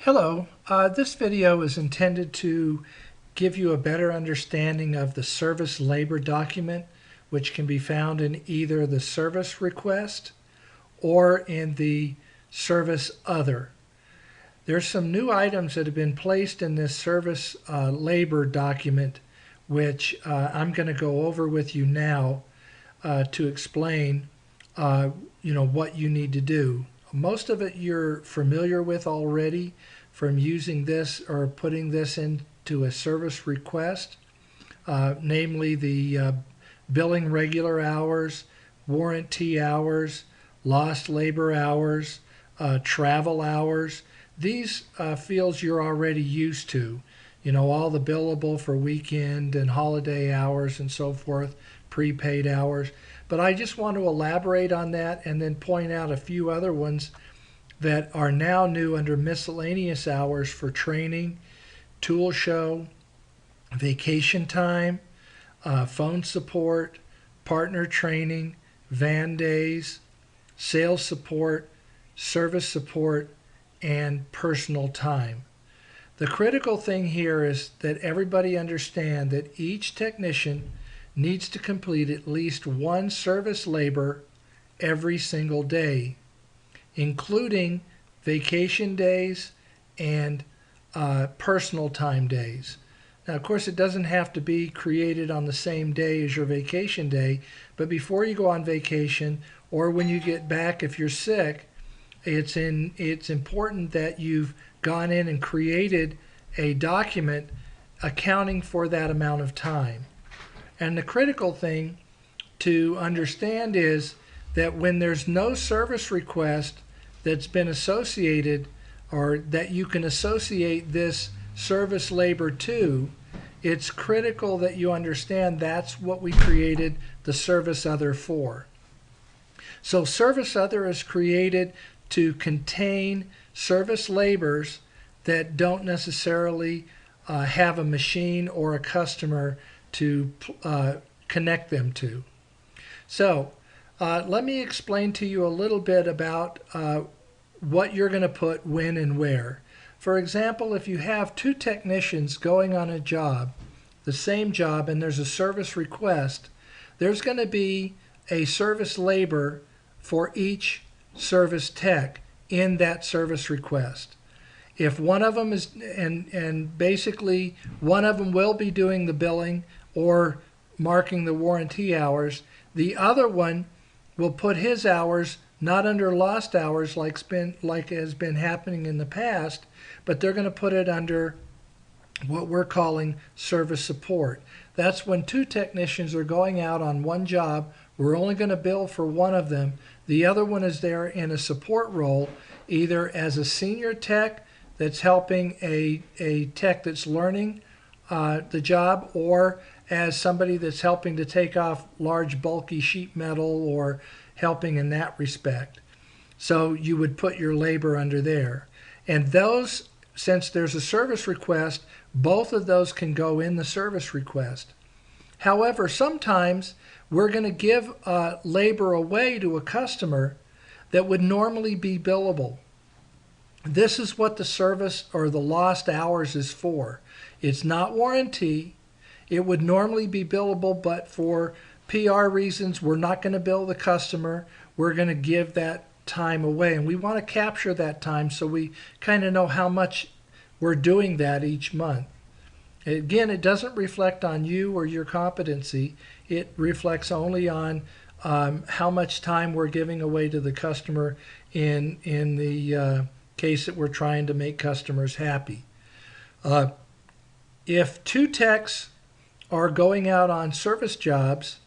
Hello, this video is intended to give you a better understanding of the service labor document, which can be found in either the service request or in the service other. There's some new items that have been placed in this service labor document, which I'm going to go over with you now to explain what you need to do. Most of it you're familiar with already from using this or putting this into a service request, namely the billing regular hours, warranty hours, lost labor hours, travel hours. These fields you're already used to. All the billable for weekend and holiday hours and so forth, prepaid hours. But I just want to elaborate on that and then point out a few other ones that are now new under miscellaneous hours for training, tool show, vacation time, phone support, partner training, van days, sales support, service support, and personal time. The critical thing here is that everybody understand that each technician needs to complete at least one service labor every single day, including vacation days and personal time days. Now, of course, it doesn't have to be created on the same day as your vacation day, but before you go on vacation or when you get back if you're sick, it's important that you've gone in and created a document accounting for that amount of time. And the critical thing to understand is that when there's no service request that's been associated or that you can associate this service labor to, it's critical that you understand that's what we created the service other for. So service other is created to contain service labors that don't necessarily have a machine or a customer to connect them to. So let me explain to you a little bit about what you're going to put when and where. For example, if you have two technicians going on a job, the same job, and there's a service request, there's going to be a service labor for each service tech in that service request. If one of them is, and basically one of them will be doing the billing or marking the warranty hours, the other one will put his hours not under lost hours like has been happening in the past, but they're going to put it under what we're calling service support. That's when two technicians are going out on one job. We're only going to bill for one of them. The other one is there in a support role, either as a senior tech that's helping a tech that's learning the job, or as somebody that's helping to take off large bulky sheet metal or helping in that respect. So you would put your labor under there. And those, since there's a service request, both of those can go in the service request. However, sometimes we're going to give labor away to a customer that would normally be billable. This is what the service or the lost hours is for. It's not warranty. It would normally be billable, but for PR reasons, we're not going to bill the customer. We're going to give that time away. And we want to capture that time so we kind of know how much we're doing that each month. Again, it doesn't reflect on you or your competency. It reflects only on how much time we're giving away to the customer in the case that we're trying to make customers happy. If two techs are going out on service jobs,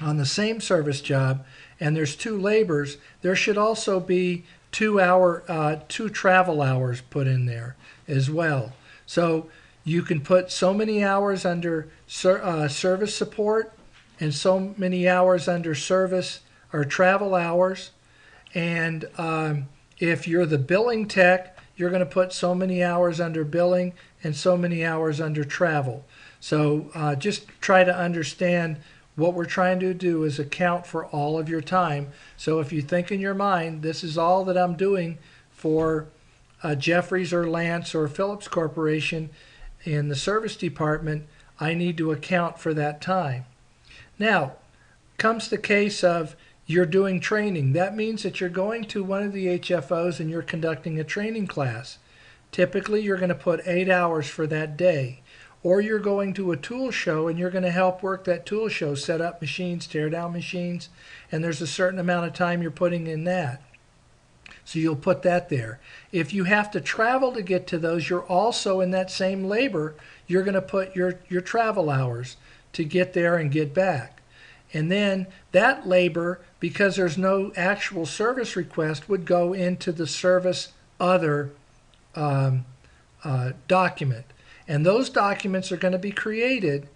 on the same service job, and there's two labors, there should also be two travel hours put in there as well. So you can put so many hours under service support and so many hours under service or travel hours. And if you're the billing tech, you're going to put so many hours under billing and so many hours under travel. So just try to understand what we're trying to do is account for all of your time. So if you think in your mind, this is all that I'm doing for Jeffries or Lance or Phillips Corporation in the service department, I need to account for that time. Now, comes the case of you're doing training. That means that you're going to one of the HFOs and you're conducting a training class. Typically, you're going to put 8 hours for that day. Or you're going to a tool show and you're going to help work that tool show, set up machines, tear down machines, and there's a certain amount of time you're putting in that. So you'll put that there. If you have to travel to get to those, you're also in that same labor, you're going to put your travel hours to get there and get back. And then that labor, because there's no actual service request, would go into the service other document. And those documents are going to be created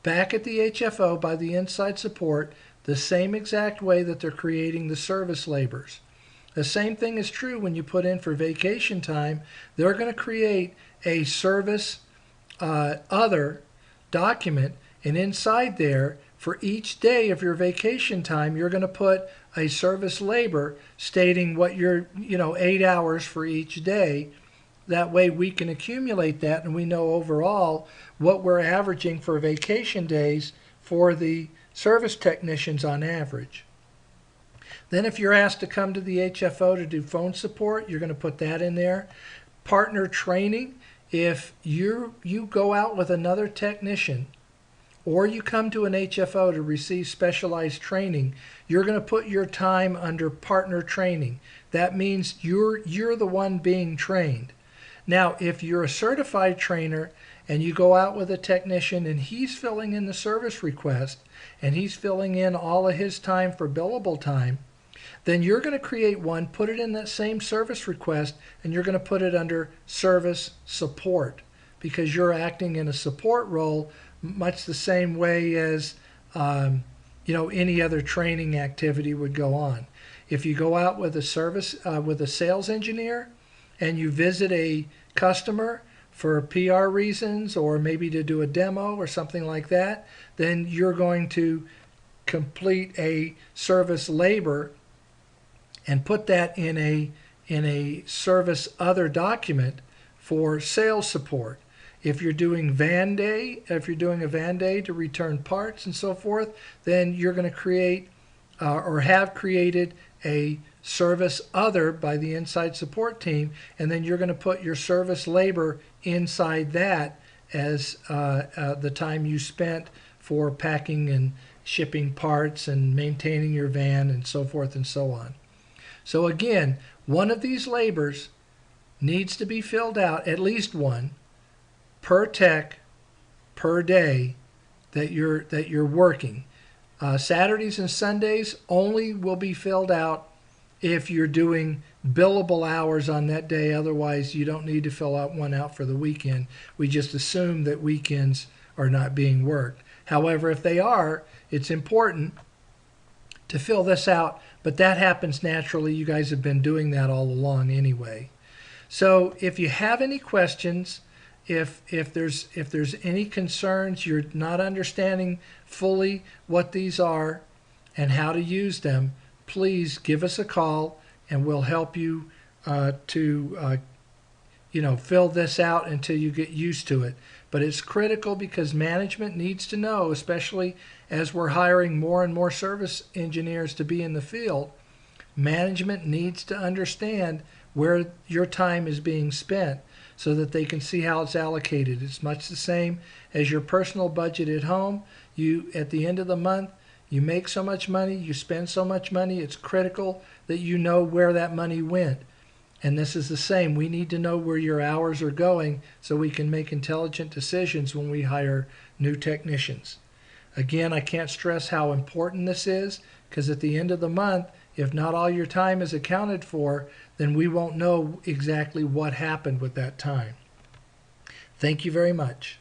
back at the HFO by the inside support the same exact way that they're creating the service labors. The same thing is true when you put in for vacation time. They're going to create a service other document, and inside there, for each day of your vacation time, you're going to put a service labor stating what your 8 hours for each day. That way we can accumulate that and we know overall what we're averaging for vacation days for the service technicians on average. Then if you're asked to come to the HFO to do phone support, you're going to put that in there. Partner training, if you go out with another technician or you come to an HFO to receive specialized training, you're going to put your time under partner training. That means you're the one being trained. Now, if you're a certified trainer and you go out with a technician and he's filling in the service request and he's filling in all of his time for billable time, then you're going to create one, put it in that same service request, and you're going to put it under service support because you're acting in a support role much the same way as any other training activity would go on. If you go out with a sales engineer and you visit a customer for PR reasons or maybe to do a demo or something like that, then you're going to complete a service labor and put that in a service other document for sales support. If you're doing a van day to return parts and so forth, then you're going to create or have created a service other by the inside support team, and then you're going to put your service labor inside that as the time you spent for packing and shipping parts and maintaining your van and so forth and so on. So again, one of these labors needs to be filled out, at least one, per tech per day that you're working. Saturdays and Sundays only will be filled out if you're doing billable hours on that day. Otherwise, you don't need to fill out one out for the weekend. We just assume that weekends are not being worked. However, if they are, it's important to fill this out, but that happens naturally. You guys have been doing that all along anyway. So if you have any questions, if there's any concerns, you're not understanding fully what these are and how to use them, please give us a call and we'll help you to fill this out until you get used to it. But it's critical because management needs to know, especially as we're hiring more and more service engineers to be in the field, management needs to understand where your time is being spent so that they can see how it's allocated. It's much the same as your personal budget at home. You, at the end of the month, you make so much money, you spend so much money. It's critical that you know where that money went. And this is the same. We need to know where your hours are going so we can make intelligent decisions when we hire new technicians. Again, I can't stress how important this is, because at the end of the month, if not all your time is accounted for, then we won't know exactly what happened with that time. Thank you very much.